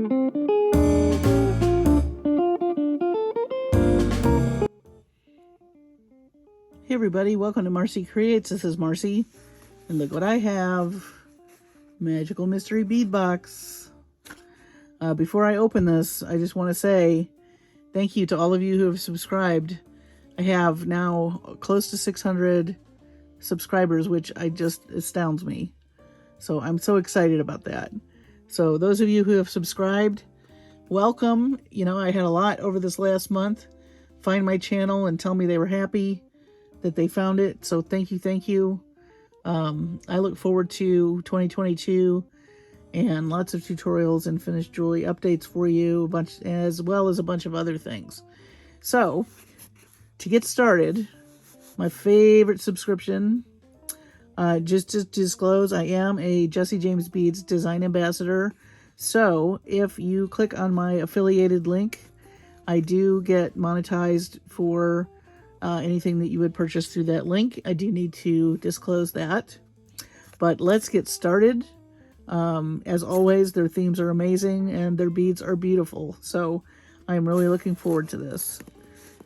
Hey everybody, welcome to Marcie Creates. This is Marcie, and look what I have. Magical Mystery Bead Box. Before I open this, I just want to say thank you to all of you who have subscribed. I have now close to 600 subscribers, which just astounds me. So I'm so excited about that. So those of you who have subscribed, welcome. You know, I had a lot over this last month find my channel and tell me they were happy that they found it. So thank you, thank you. I look forward to 2022 and lots of tutorials and finished jewelry updates for you, as well as a bunch of other things. So to get started, my favorite subscription, just to disclose, I am a Jesse James Beads design ambassador. So if you click on my affiliated link, I do get monetized for anything that you would purchase through that link. I do need to disclose that. But let's get started. As always, their themes are amazing and their beads are beautiful. So I'm really looking forward to this.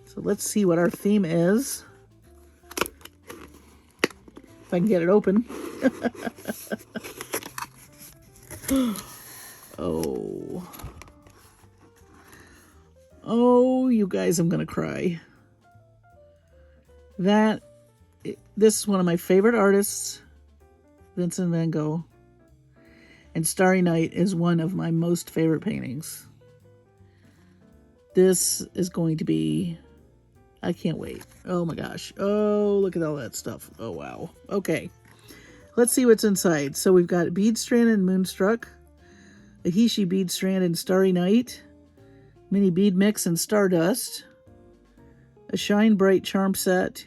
So let's see what our theme is. If I can get it open. Oh, you guys, I'm gonna cry. This is one of my favorite artists, Vincent van Gogh, and Starry Night is one of my most favorite paintings. This is going to be, I can't wait. Oh my gosh. Oh, look at all that stuff. Oh, wow. Okay. Let's see what's inside. So we've got Bead Strand and Moonstruck, a Hishi Bead Strand and Starry Night, Mini Bead Mix and Stardust, a Shine Bright Charm Set,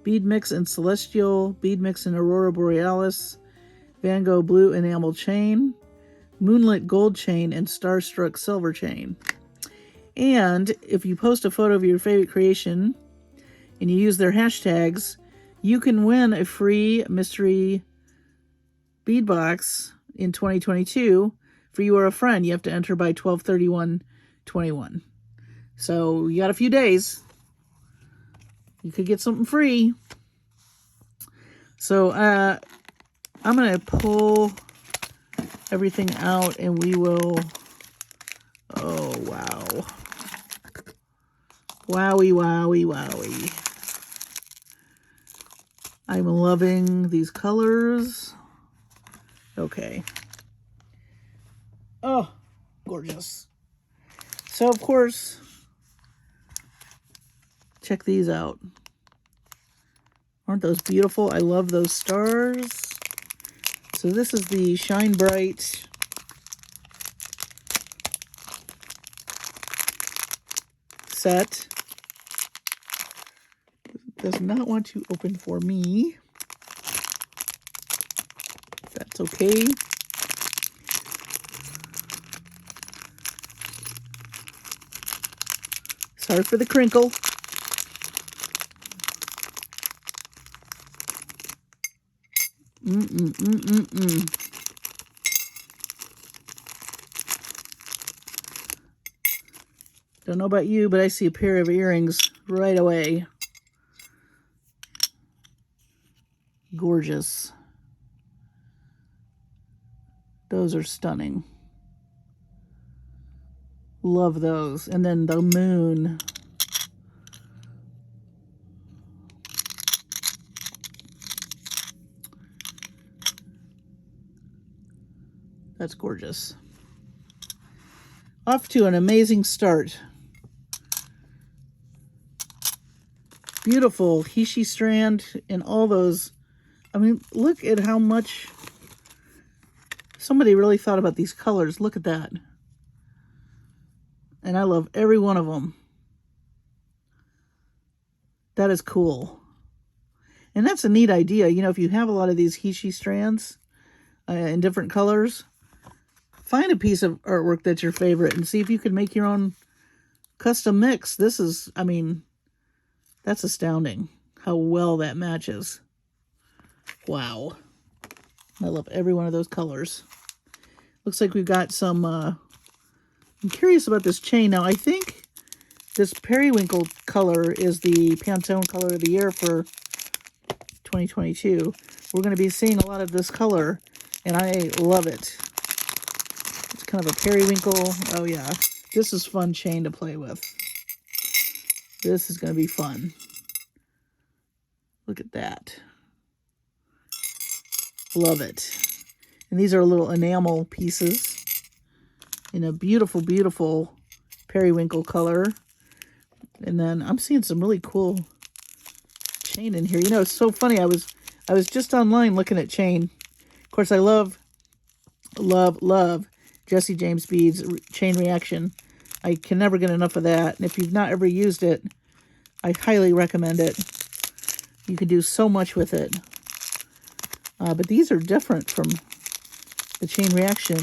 Bead Mix and Celestial, Bead Mix and Aurora Borealis, Van Gogh Blue Enamel Chain, Moonlit Gold Chain, and Starstruck Silver Chain. And if you post a photo of your favorite creation and you use their hashtags, you can win a free mystery bead box in 2022 for you or a friend. You have to enter by 12/31/21. So you got a few days. You could get something free. So I'm going to pull everything out and we will... Oh, wow. Wowie, wowie, wowie. I'm loving these colors. Okay. Oh, gorgeous. So, of course, check these out. Aren't those beautiful? I love those stars. So this is the Shine Bright set. Does not want to open for me. That's okay. Sorry for the crinkle. Don't know about you, but I see a pair of earrings right away. Gorgeous. Those are stunning. Love those. And then the moon. That's gorgeous. Off to an amazing start. Beautiful Hishi strand and all those. I mean, look at how much somebody really thought about these colors. Look at that. And I love every one of them. That is cool. And that's a neat idea. You know, if you have a lot of these Hishi strands in different colors, find a piece of artwork that's your favorite and see if you can make your own custom mix. This is, I mean, that's astounding how well that matches. Wow. I love every one of those colors. Looks like we've got some I'm curious about this chain. Now, I think this periwinkle color is the Pantone color of the year for 2022. We're going to be seeing a lot of this color, and I love it. It's kind of a periwinkle. Oh, yeah. This is fun chain to play with. This is going to be fun. Look at that. Love it. And these are little enamel pieces in a beautiful, beautiful periwinkle color. And then I'm seeing some really cool chain in here. You know, it's so funny. I was just online looking at chain. Of course, I love Jesse James Bead's chain reaction. I can never get enough of that. And if you've not ever used it, I highly recommend it. You can do so much with it. But these are different from the chain reaction.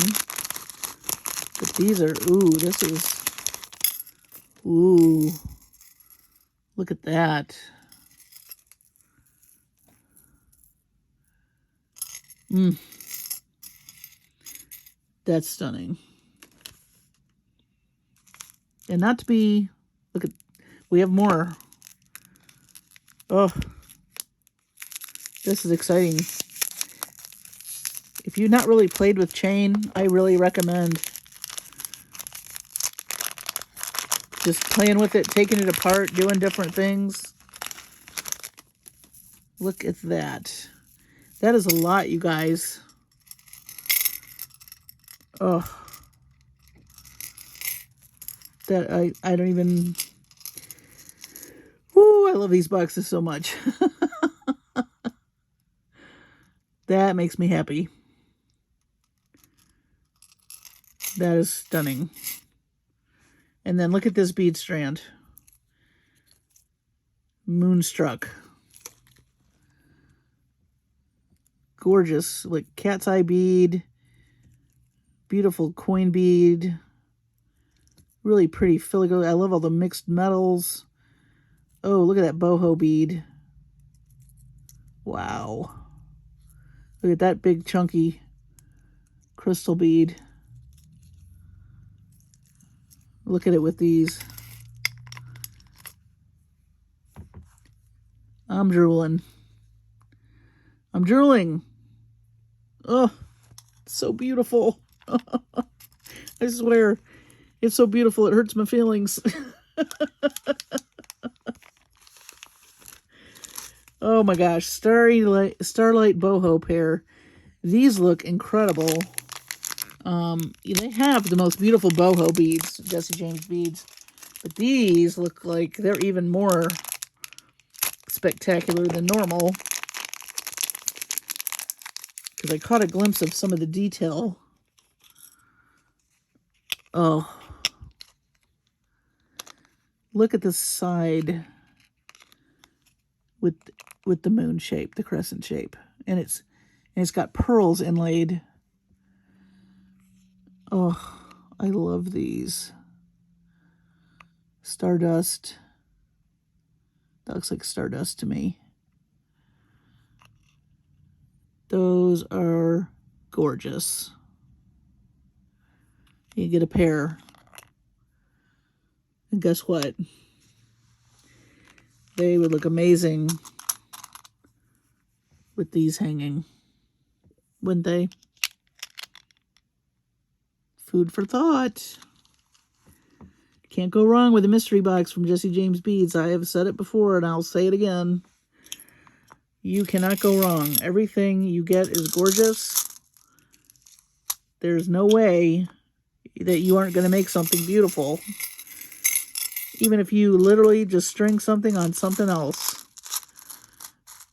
But these are, ooh, this is, ooh, look at that. That's stunning. And not to be, look at, we have more. Oh, this is exciting. If you've not really played with chain, I really recommend just playing with it, taking it apart, doing different things. Look at that. That is a lot, you guys. Oh. That I don't even... Woo, I love these boxes so much. That makes me happy. That is stunning. And then look at this bead strand. Moonstruck. Gorgeous. Like cat's eye bead. Beautiful coin bead. Really pretty filigree. I love all the mixed metals. Oh, look at that boho bead. Wow. Look at that big chunky crystal bead. Look at it with these. I'm drooling. I'm drooling. Oh, it's so beautiful. I swear, it's so beautiful it hurts my feelings. Oh my gosh, Starlight boho pair. These look incredible. They have the most beautiful boho beads, Jesse James beads, but these look like they're even more spectacular than normal. Because I caught a glimpse of some of the detail. Oh. Look at the side with the moon shape, the crescent shape. And it's got pearls inlaid. Oh, I love these. Stardust. That looks like stardust to me. Those are gorgeous. You get a pair. And guess what? They would look amazing with these hanging. Wouldn't they? Food for thought. Can't go wrong with a mystery box from Jesse James Beads. I have said it before and I'll say it again. You cannot go wrong. Everything you get is gorgeous. There's no way that you aren't going to make something beautiful. Even if you literally just string something on something else.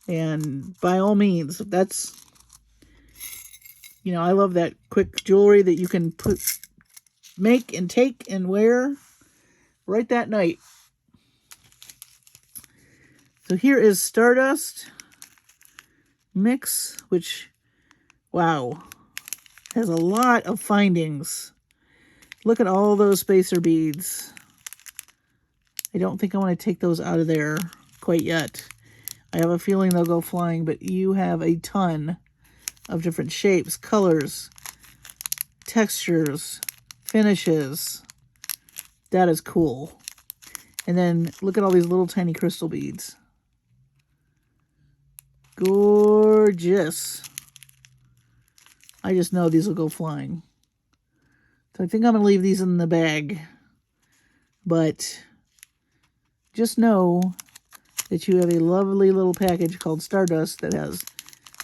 And by all means, that's, you know, I love that quick jewelry that you can make and take and wear right that night. So here is Stardust Mix, which, wow, has a lot of findings. Look at all those spacer beads. I don't think I want to take those out of there quite yet. I have a feeling they'll go flying, but you have a ton of different shapes, colors, textures, finishes. That is cool. And then look at all these little tiny crystal beads. Gorgeous. I just know these will go flying. So I think I'm going to leave these in the bag. But just know that you have a lovely little package called Stardust that has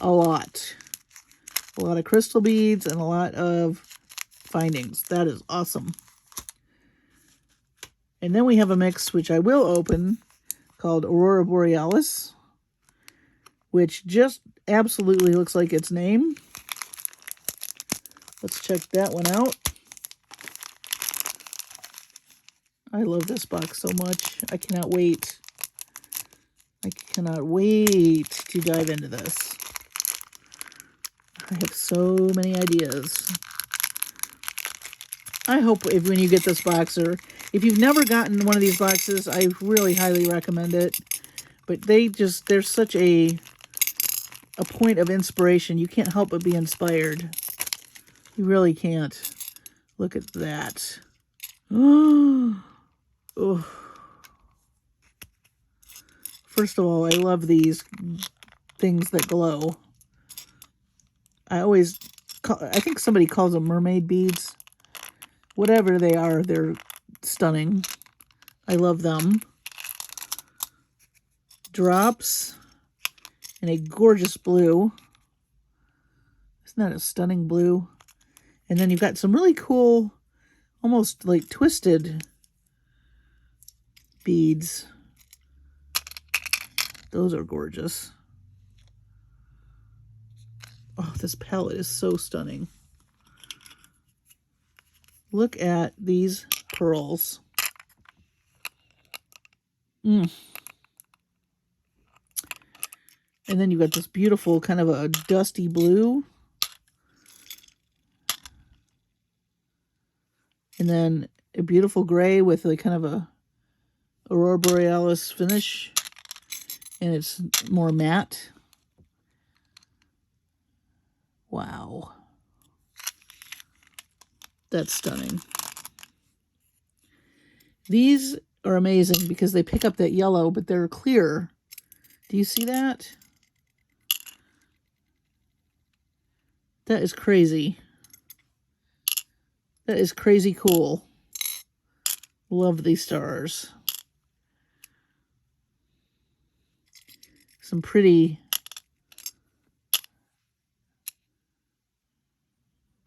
a lot of crystal beads and a lot of findings. That is awesome. And then we have a mix, which I will open, called Aurora Borealis, which just absolutely looks like its name. Let's check that one out. I love this box so much. I cannot wait. I cannot wait to dive into this. I have so many ideas. I hope when you get this box, or if you've never gotten one of these boxes, I really highly recommend it. But they're such a point of inspiration. You can't help but be inspired. You really can't. Look at that. Oh. First of all, I love these things that glow. I think somebody calls them mermaid beads. Whatever they are, they're stunning. I love them. Drops in a gorgeous blue. Isn't that a stunning blue? And then you've got some really cool, almost like twisted beads. Those are gorgeous. Oh, this palette is so stunning. Look at these pearls. And then you've got this beautiful kind of a dusty blue. And then a beautiful gray with a kind of a Aurora Borealis finish. And it's more matte. Wow. That's stunning. These are amazing because they pick up that yellow, but they're clear. Do you see that? That is crazy. That is crazy cool. Love these stars. Some pretty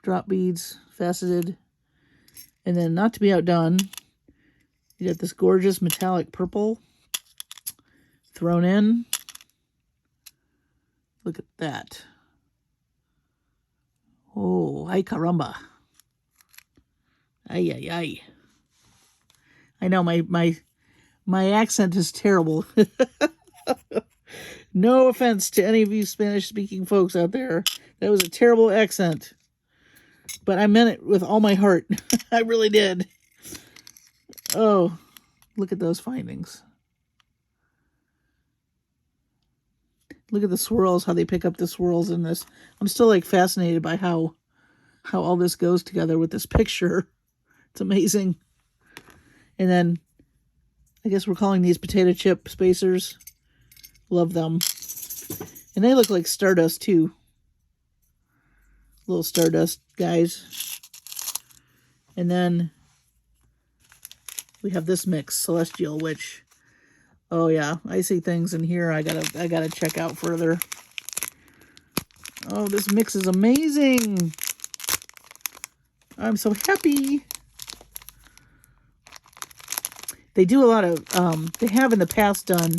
drop beads, faceted. And then, not to be outdone, you got this gorgeous metallic purple thrown in. Look at that. Oh, ay caramba. Ay, ay, ay. I know my accent is terrible. No offense to any of you Spanish-speaking folks out there. That was a terrible accent. But I meant it with all my heart. I really did. Oh, look at those findings. Look at the swirls, how they pick up the swirls in this. I'm still like fascinated by how all this goes together with this picture. It's amazing. And then I guess we're calling these potato chip spacers. Love them. And they look like Stardust too. Little Stardust guys. And then we have this mix, Celestial, which, oh yeah, I see things in here I gotta check out further. Oh, this mix is amazing. I'm so happy. They do a lot of, they have in the past done,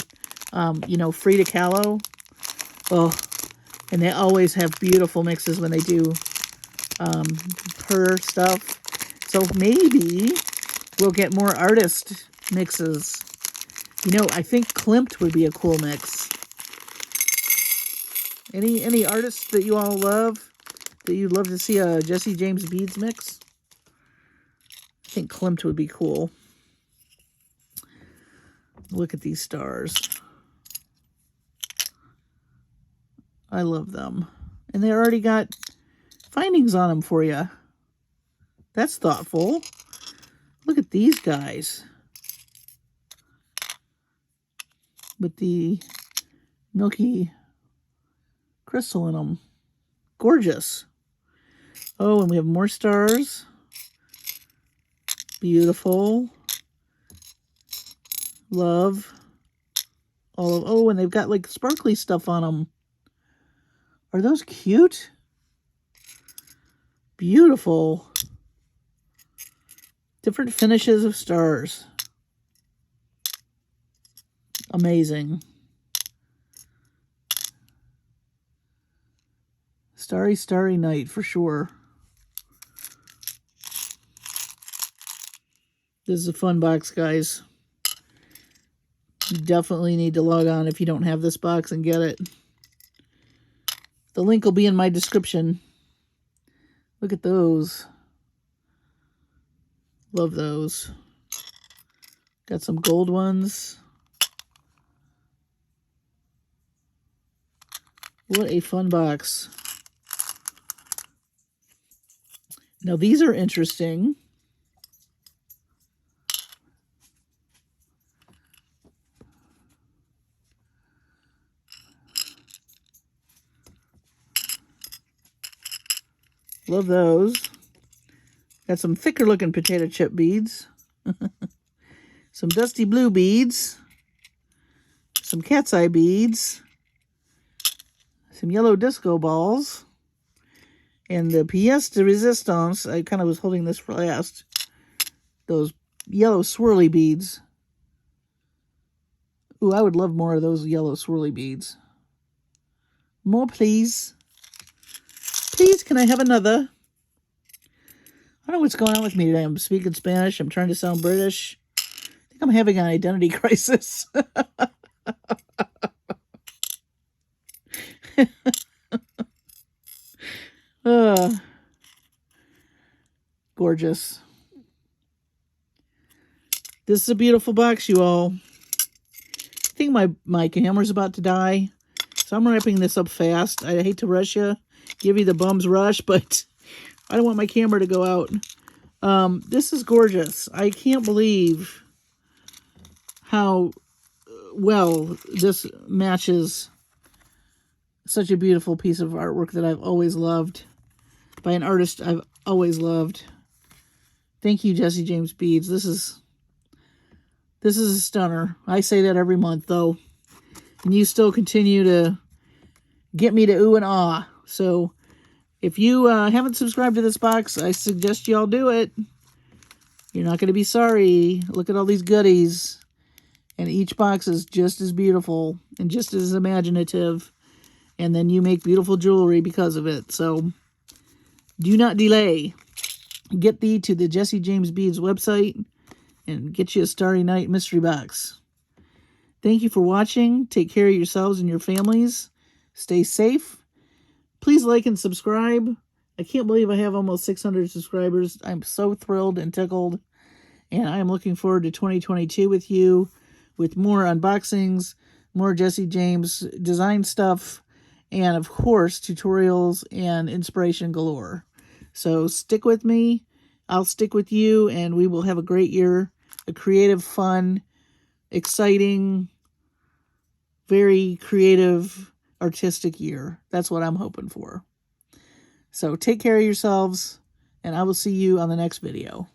Frida Kahlo. Oh, and they always have beautiful mixes when they do her stuff. So maybe we'll get more artist mixes. I think Klimt would be a cool mix. Any artists that you all love, that you'd love to see a Jesse James Beads mix? I think Klimt would be cool. Look at these stars. I love them. And they already got findings on them for you. That's thoughtful. Look at these guys with the milky crystal in them. Gorgeous. Oh, and we have more stars. Beautiful. Love. All of, oh, and they've got like sparkly stuff on them. Are those cute? Beautiful. Different finishes of stars. Amazing. Starry, starry night for sure. This is a fun box, guys. You definitely need to log on if you don't have this box and get it. The link will be in my description. Look at those. Love those. Got some gold ones. What a fun box. Now these are interesting. Love those. Got some thicker looking potato chip beads. Some dusty blue beads. Some cat's eye beads. Some yellow disco balls. And the pièce de résistance, I kind of was holding this for last. Those yellow swirly beads. Ooh, I would love more of those yellow swirly beads. More, please. Please, can I have another? I don't know what's going on with me today. I'm speaking Spanish. I'm trying to sound British. I think I'm having an identity crisis. Gorgeous. This is a beautiful box, you all. I think my camera's about to die, so I'm wrapping this up fast. I hate to rush you, give you the bum's rush, but I don't want my camera to go out. This is gorgeous. I can't believe how well this matches such a beautiful piece of artwork that I've always loved by an artist I've always loved. Thank you, Jesse James Beads. This is a stunner. I say that every month, though. And you still continue to get me to ooh and ah. So if you haven't subscribed to this box, I suggest you all do it. You're not going to be sorry. Look at all these goodies. And each box is just as beautiful and just as imaginative. And then you make beautiful jewelry because of it. So do not delay. Get thee to the Jesse James Beads website and get you a Starry Night mystery box. Thank you for watching. Take care of yourselves and your families. Stay safe. Please like and subscribe. I can't believe I have almost 600 subscribers. I'm so thrilled and tickled. And I'm looking forward to 2022 with you, with more unboxings, more Jesse James design stuff, and of course, tutorials and inspiration galore. So stick with me. I'll stick with you, and we will have a great year. A creative, fun, exciting, very creative, artistic year. That's what I'm hoping for. So take care of yourselves, and I will see you on the next video.